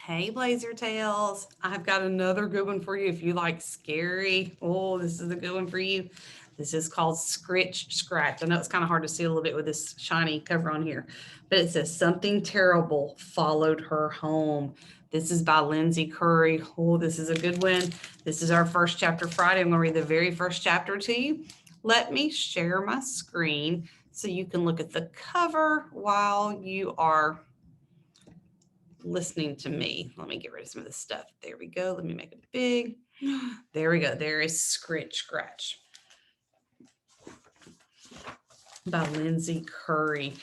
Hey, Blazer Tails. I've got another good one for you if you like scary. Oh, this is a good one for you. This is called Scritch Scratch. I know it's kind of hard to see a little bit with this shiny cover on here, but it says something terrible followed her home. This is by Lindsay Currie. Oh, this is a good one. This is our first chapter Friday. I'm going to read the very first chapter to you. Let me share my screen so you can look at the cover while you are listening to me. Let me get rid of some of this stuff. There we go. Let me make it big. There we go. There is Scritch Scratch by Lindsay Currie.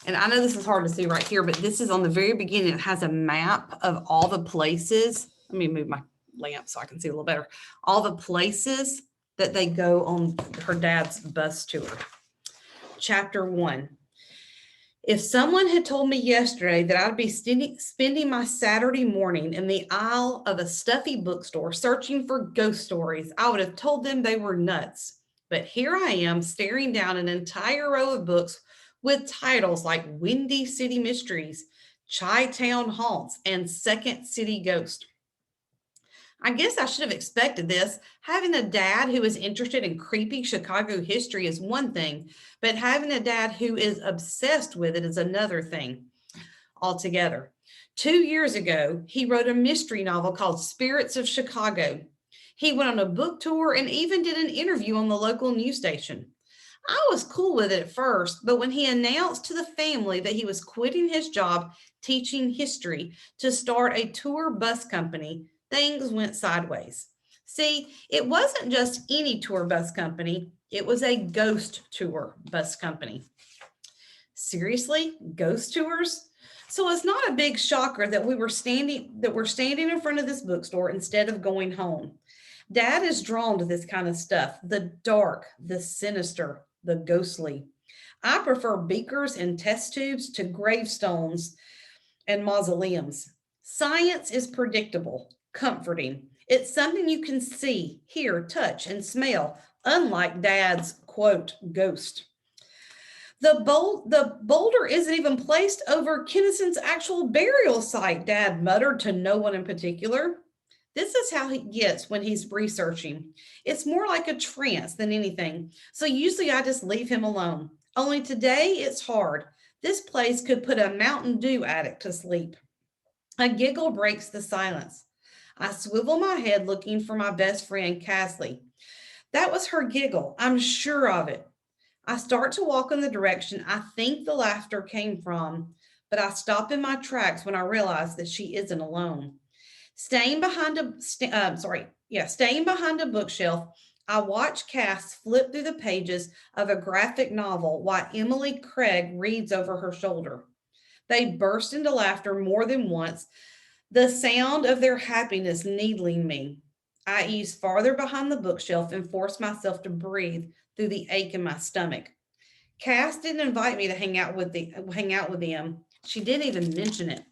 And I know this is hard to see right here, but this is on the very beginning. It has a map of all the places. Let me move my lamp so I can see a little better. All the places that they go on her dad's bus tour. Chapter 1. If someone had told me yesterday that I'd be spending my Saturday morning in the aisle of a stuffy bookstore searching for ghost stories, I would have told them they were nuts. But here I am staring down an entire row of books with titles like Windy City Mysteries, Chi Town Haunts, and Second City Ghost. I guess I should have expected this. Having a dad who is interested in creepy Chicago history is one thing, but having a dad who is obsessed with it is another thing altogether. 2 years ago, he wrote a mystery novel called Spirits of Chicago. He went on a book tour and even did an interview on the local news station. I was cool with it at first, but when he announced to the family that he was quitting his job teaching history to start a tour bus company, things went sideways. See, it wasn't just any tour bus company, it was a ghost tour bus company. Seriously? Ghost tours? So it's not a big shocker that we're standing in front of this bookstore instead of going home. Dad is drawn to this kind of stuff, the dark, the sinister, the ghostly. I prefer beakers and test tubes to gravestones and mausoleums. Science is predictable, comforting. It's something you can see, hear, touch, and smell, unlike Dad's quote, ghost. The boulder isn't even placed over Kennison's actual burial site, Dad muttered to no one in particular. This is how he gets when he's researching. It's more like a trance than anything. So usually I just leave him alone. Only today it's hard. This place could put a Mountain Dew addict to sleep. A giggle breaks the silence. I swivel my head looking for my best friend, Casley. That was her giggle. I'm sure of it. I start to walk in the direction I think the laughter came from, but I stop in my tracks when I realize that she isn't alone. Staying behind a bookshelf, I watch Cass flip through the pages of a graphic novel while Emily Craig reads over her shoulder. They burst into laughter more than once, the sound of their happiness needling me. I ease farther behind the bookshelf and force myself to breathe through the ache in my stomach. Cass didn't invite me to hang out with them. She didn't even mention it.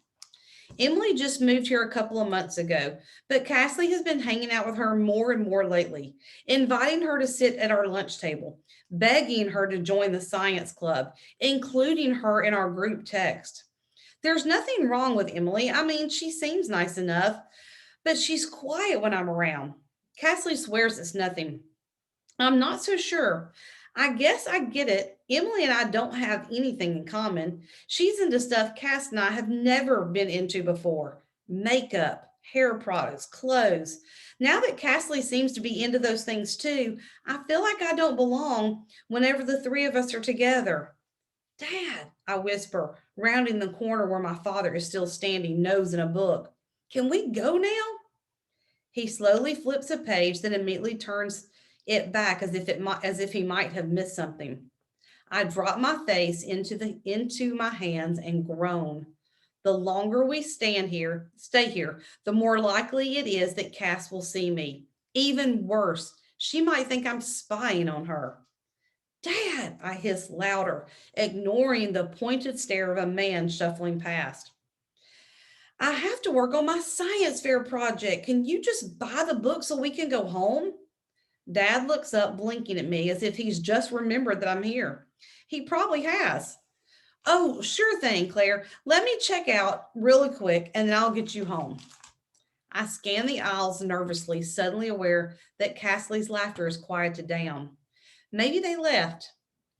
Emily just moved here a couple of months ago, but Cassie has been hanging out with her more and more lately, inviting her to sit at our lunch table, begging her to join the science club, including her in our group text. There's nothing wrong with Emily. I mean, she seems nice enough, but she's quiet when I'm around. Cassie swears it's nothing. I'm not so sure. I guess I get it. Emily and I don't have anything in common. She's into stuff Cass and I have never been into before: makeup, hair products, clothes. Now that Cassie seems to be into those things too, I feel like I don't belong whenever the three of us are together. Dad, I whisper, rounding the corner where my father is still standing, nose in a book. Can we go now? He slowly flips a page, then immediately turns it back as if he might have missed something. I drop my face into my hands and groan. The longer we stay here, the more likely it is that Cass will see me. Even worse, she might think I'm spying on her. Dad, I hiss louder, ignoring the pointed stare of a man shuffling past. I have to work on my science fair project. Can you just buy the book so we can go home? Dad looks up, blinking at me as if he's just remembered that I'm here. He probably has. Oh, sure thing, Claire. Let me check out really quick and then I'll get you home. I scan the aisles nervously, suddenly aware that Cassidy's laughter is quieted down. Maybe they left.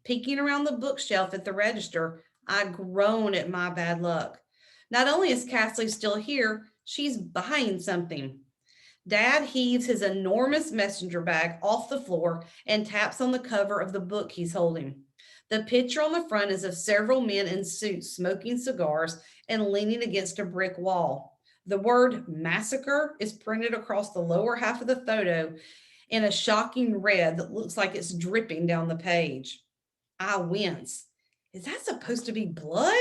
Peeking around the bookshelf at the register, I groan at my bad luck. Not only is Cassidy still here, she's buying something. Dad heaves his enormous messenger bag off the floor and taps on the cover of the book he's holding. The picture on the front is of several men in suits smoking cigars and leaning against a brick wall. The word massacre is printed across the lower half of the photo in a shocking red that looks like it's dripping down the page. I wince. Is that supposed to be blood?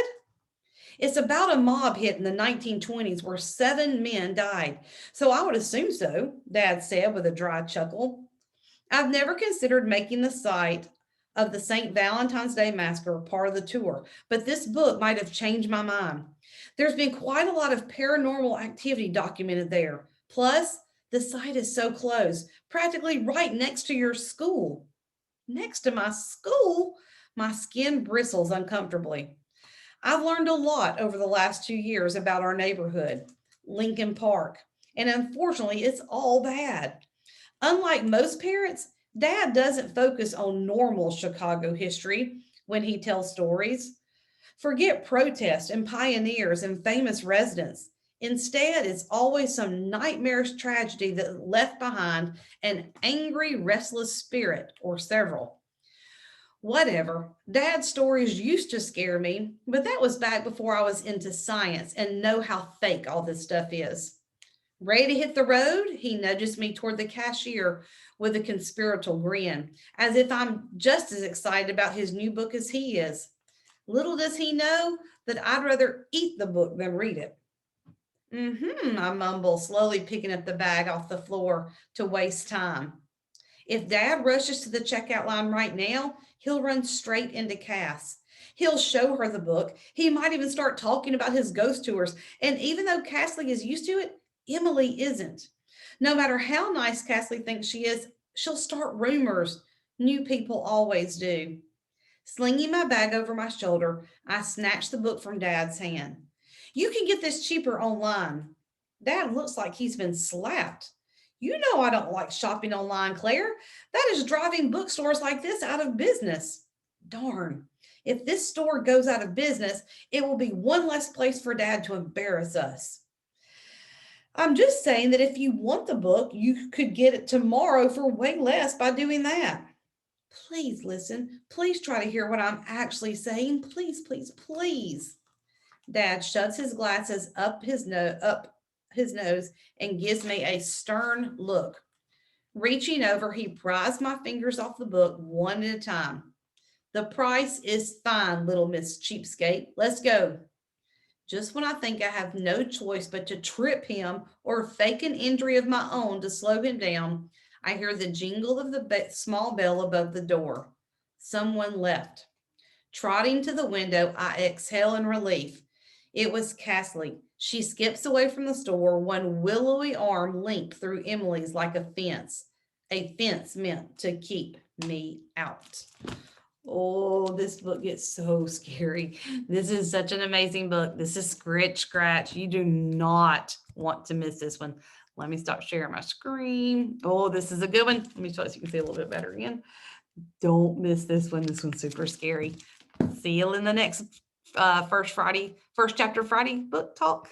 It's about a mob hit in the 1920s where 7 men died. So I would assume so, Dad said with a dry chuckle. I've never considered making the site of the St. Valentine's Day Massacre part of the tour, but this book might have changed my mind. There's been quite a lot of paranormal activity documented there. Plus, the site is so close, practically right next to your school. Next to my school? My skin bristles uncomfortably. I've learned a lot over the last 2 years about our neighborhood, Lincoln Park, and unfortunately, it's all bad. Unlike most parents, Dad doesn't focus on normal Chicago history when he tells stories. Forget protests and pioneers and famous residents. Instead, it's always some nightmarish tragedy that left behind an angry, restless spirit or several. Whatever. Dad's stories used to scare me, but that was back before I was into science and know how fake all this stuff is. Ready to hit the road? He nudges me toward the cashier with a conspiratorial grin, as if I'm just as excited about his new book as he is. Little does he know that I'd rather eat the book than read it. I mumble, slowly picking up the bag off the floor to waste time. If Dad rushes to the checkout line right now, he'll run straight into Cass. He'll show her the book. He might even start talking about his ghost tours. And even though Cassie is used to it, Emily isn't. No matter how nice Cassie thinks she is, she'll start rumors. New people always do. Slinging my bag over my shoulder, I snatch the book from Dad's hand. You can get this cheaper online. Dad looks like he's been slapped. You know I don't like shopping online, Claire. That is driving bookstores like this out of business. Darn. If this store goes out of business, it will be one less place for Dad to embarrass us. I'm just saying that if you want the book, you could get it tomorrow for way less by doing that. Please listen. Please try to hear what I'm actually saying. Please, please, please. Dad shuts his glasses up his nose and gives me a stern look. Reaching over, he pries my fingers off the book one at a time. The price is fine, little Miss Cheapskate. Let's go. Just when I think I have no choice but to trip him or fake an injury of my own to slow him down, I hear the jingle of the small bell above the door. Someone left. Trotting to the window, I exhale in relief. It was Cassie. She skips away from the store, one willowy arm linked through Emily's like a fence meant to keep me out. Oh, this book gets so scary. This is such an amazing book. This is Scritch Scratch. You do not want to miss this one. Let me stop sharing my screen. Oh, this is a good one. Let me show you so you can see a little bit better again. Don't miss this one. This one's super scary. See you in the next first chapter Friday book talk.